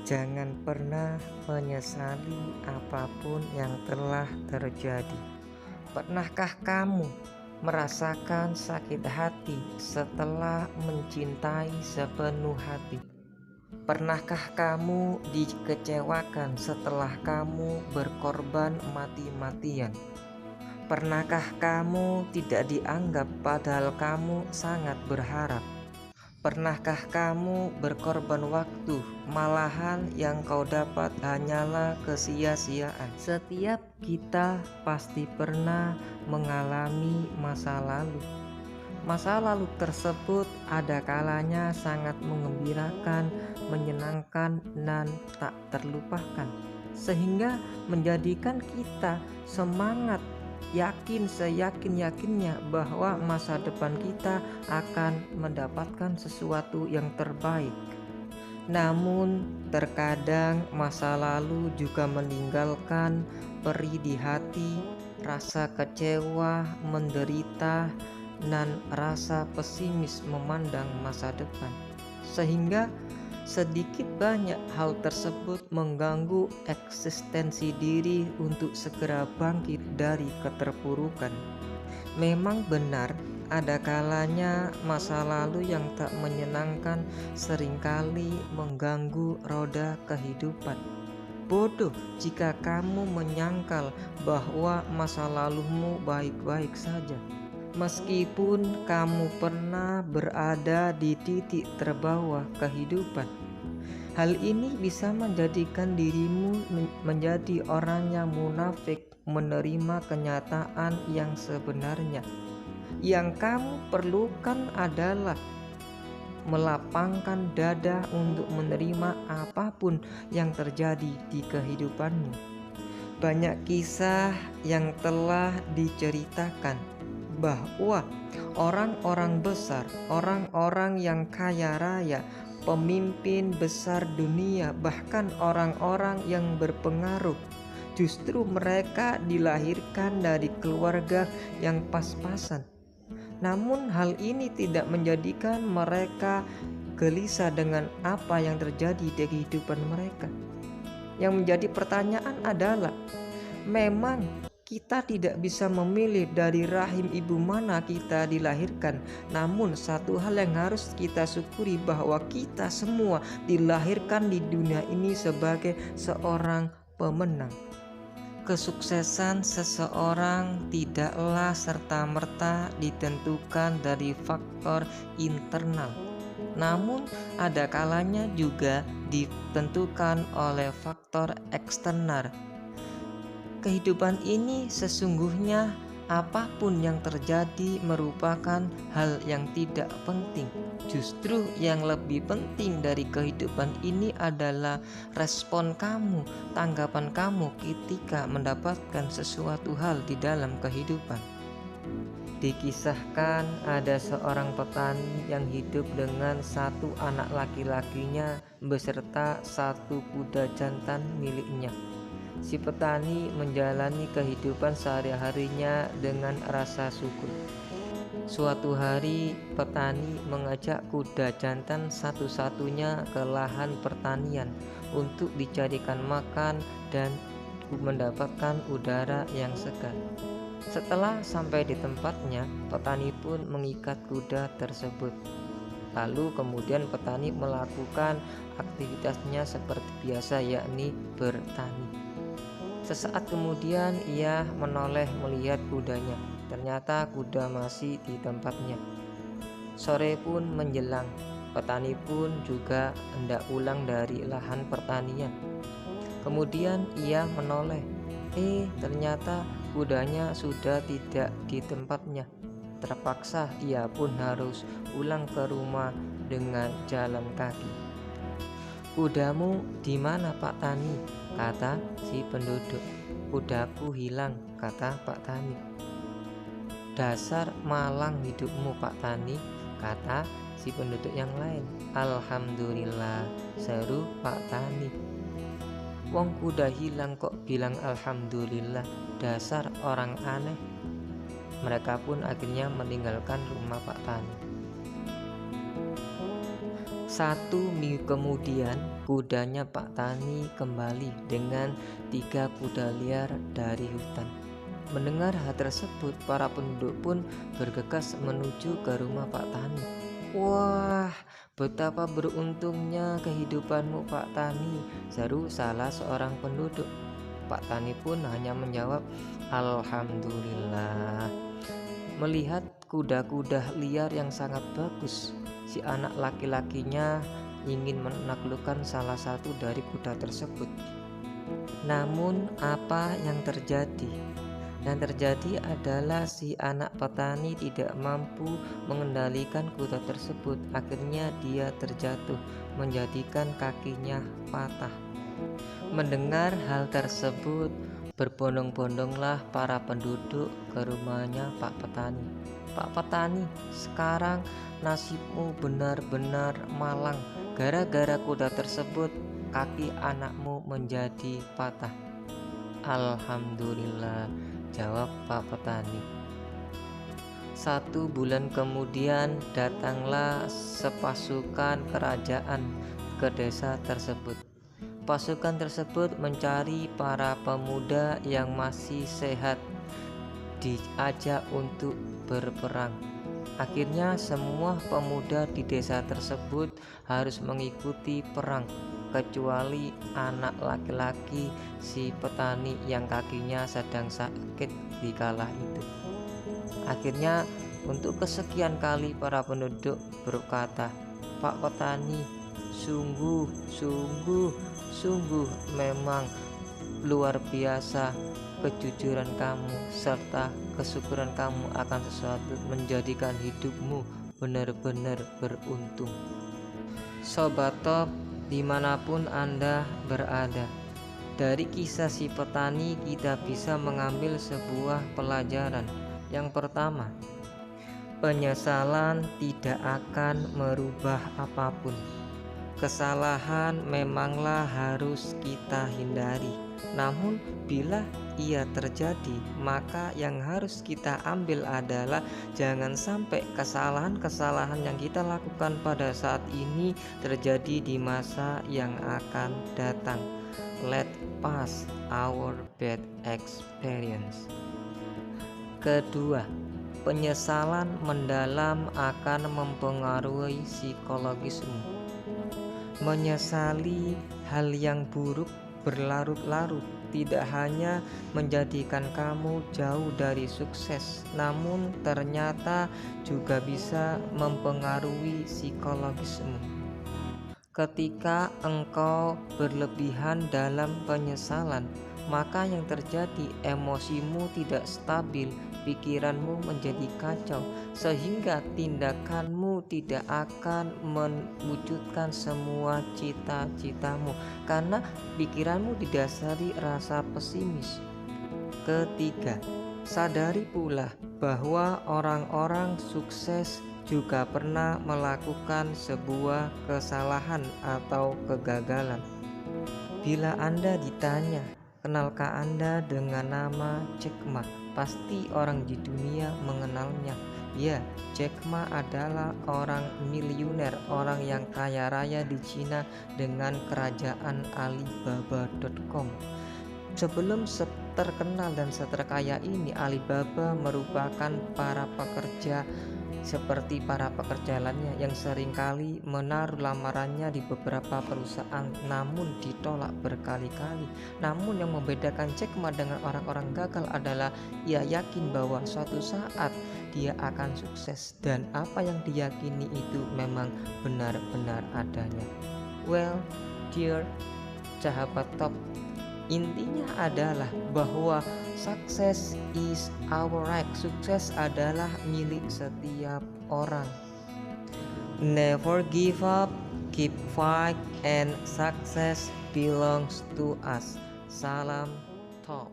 Jangan pernah menyesali apapun yang telah terjadi. Pernahkah kamu merasakan sakit hati setelah mencintai sepenuh hati? Pernahkah kamu dikecewakan setelah kamu berkorban mati-matian? Pernahkah kamu tidak dianggap padahal kamu sangat berharap? Pernahkah kamu berkorban waktu, malahan yang kau dapat hanyalah kesia-siaan? Setiap kita pasti pernah mengalami masa lalu. Masa lalu tersebut ada kalanya sangat mengembirakan, menyenangkan, dan tak terlupakan, sehingga menjadikan kita semangat, yakin seyakin-yakinnya bahwa masa depan kita akan mendapatkan sesuatu yang terbaik. Namun terkadang masa lalu juga meninggalkan perih di hati, rasa kecewa, menderita, dan rasa pesimis memandang masa depan, sehingga sedikit banyak hal tersebut mengganggu eksistensi diri untuk segera bangkit dari keterpurukan. Memang benar, ada kalanya masa lalu yang tak menyenangkan seringkali mengganggu roda kehidupan. Bodoh jika kamu menyangkal bahwa masa lalumu baik-baik saja, meskipun kamu pernah berada di titik terbawah kehidupan. Hal ini bisa menjadikan dirimu menjadi orang yang munafik, menerima kenyataan yang sebenarnya. Yang kamu perlukan adalah melapangkan dada untuk menerima apapun yang terjadi di kehidupanmu. Banyak kisah yang telah diceritakan bahwa orang-orang besar, orang-orang yang kaya raya, pemimpin besar dunia, bahkan orang-orang yang berpengaruh, justru mereka dilahirkan dari keluarga yang pas-pasan. Namun hal ini tidak menjadikan mereka gelisah dengan apa yang terjadi di kehidupan mereka. Yang menjadi pertanyaan adalah, memang kita tidak bisa memilih dari rahim ibu mana kita dilahirkan. Namun satu hal yang harus kita syukuri, bahwa kita semua dilahirkan di dunia ini sebagai seorang pemenang. Kesuksesan seseorang tidaklah serta-merta ditentukan dari faktor internal, namun ada kalanya juga ditentukan oleh faktor eksternal. Kehidupan ini sesungguhnya apapun yang terjadi merupakan hal yang tidak penting. Justru yang lebih penting dari kehidupan ini adalah respon kamu, tanggapan kamu ketika mendapatkan sesuatu hal di dalam kehidupan. Dikisahkan ada seorang petani yang hidup dengan satu anak laki-lakinya beserta satu kuda jantan miliknya. Si petani menjalani kehidupan sehari-harinya dengan rasa syukur. Suatu hari petani mengajak kuda jantan satu-satunya ke lahan pertanian untuk dicarikan makan dan mendapatkan udara yang segar. Setelah sampai di tempatnya, petani pun mengikat kuda tersebut. Lalu kemudian petani melakukan aktivitasnya seperti biasa, yakni bertani. Sesaat kemudian ia menoleh melihat kudanya. Ternyata kuda masih di tempatnya. Sore pun menjelang, petani pun juga hendak pulang dari lahan pertanian. Kemudian ia menoleh, ternyata kudanya sudah tidak di tempatnya. Terpaksa ia pun harus pulang ke rumah dengan jalan kaki. "Kudamu di mana, Pak Tani?" kata si penduduk. "Kudaku hilang," kata Pak Tani. "Dasar malang hidupmu, Pak Tani," kata si penduduk yang lain. "Alhamdulillah," seru Pak Tani. "Wong kuda hilang kok bilang alhamdulillah, dasar orang aneh." Mereka pun akhirnya meninggalkan rumah Pak Tani. 1 minggu kemudian, kudanya Pak Tani kembali dengan 3 kuda liar dari hutan. Mendengar hal tersebut, para penduduk pun bergegas menuju ke rumah Pak Tani. "Wah, betapa beruntungnya kehidupanmu, Pak Tani," seru salah seorang penduduk. Pak Tani pun hanya menjawab, "Alhamdulillah." Melihat kuda-kuda liar yang sangat bagus, si anak laki-lakinya ingin menaklukkan salah satu dari kuda tersebut. Namun apa yang terjadi? Yang terjadi adalah si anak petani tidak mampu mengendalikan kuda tersebut. Akhirnya dia terjatuh, menjadikan kakinya patah. Mendengar hal tersebut, berbondong-bondonglah para penduduk ke rumahnya Pak Petani. "Pak Petani, sekarang nasibmu benar-benar malang. Gara-gara kuda tersebut, kaki anakmu menjadi patah." "Alhamdulillah," jawab Pak Petani. 1 bulan kemudian datanglah sepasukan kerajaan ke desa tersebut. Pasukan tersebut mencari para pemuda yang masih sehat, diajak untuk berperang. Akhirnya semua pemuda di desa tersebut harus mengikuti perang, kecuali anak laki-laki si petani yang kakinya sedang sakit di kala itu. Akhirnya untuk kesekian kali para penduduk berkata, "Pak Petani, sungguh memang luar biasa kejujuran kamu serta kesyukuran kamu akan sesuatu menjadikan hidupmu benar-benar beruntung." Sobat Top, dimanapun Anda berada, dari kisah si petani kita bisa mengambil sebuah pelajaran. Yang pertama, penyesalan tidak akan merubah apapun. Kesalahan memanglah harus kita hindari. Namun bila ia terjadi, maka yang harus kita ambil adalah jangan sampai kesalahan-kesalahan yang kita lakukan pada saat ini terjadi di masa yang akan datang. Let pass our bad experience. Kedua, penyesalan mendalam akan mempengaruhi psikologismu. Menyesali hal yang buruk berlarut-larut tidak hanya menjadikan kamu jauh dari sukses, namun ternyata juga bisa mempengaruhi psikologismu. Ketika engkau berlebihan dalam penyesalan, maka yang terjadi emosimu tidak stabil, pikiranmu menjadi kacau, sehingga tindakanmu tidak akan mewujudkan semua cita-citamu karena pikiranmu didasari rasa pesimis. Ketiga, sadari pula bahwa orang-orang sukses juga pernah melakukan sebuah kesalahan atau kegagalan. Bila Anda ditanya, kenalkah Anda dengan nama Jack Ma? Pasti orang di dunia mengenalnya. Ya, Jack Ma adalah orang miliuner, orang yang kaya raya di Cina dengan kerajaan Alibaba.com. Sebelum terkenal dan seterkaya ini, Alibaba merupakan para pekerja seperti para pekerja lainnya yang seringkali menaruh lamarannya di beberapa perusahaan namun ditolak berkali-kali. Namun yang membedakan Jack Ma dengan orang-orang gagal adalah ia yakin bahwa suatu saat dia akan sukses dan apa yang diyakini itu memang benar-benar adanya. Well, dear sahabat Top, intinya adalah bahwa success is our right. Sukses adalah milik setiap orang. Never give up, keep fight, and success belongs to us. Salam Top.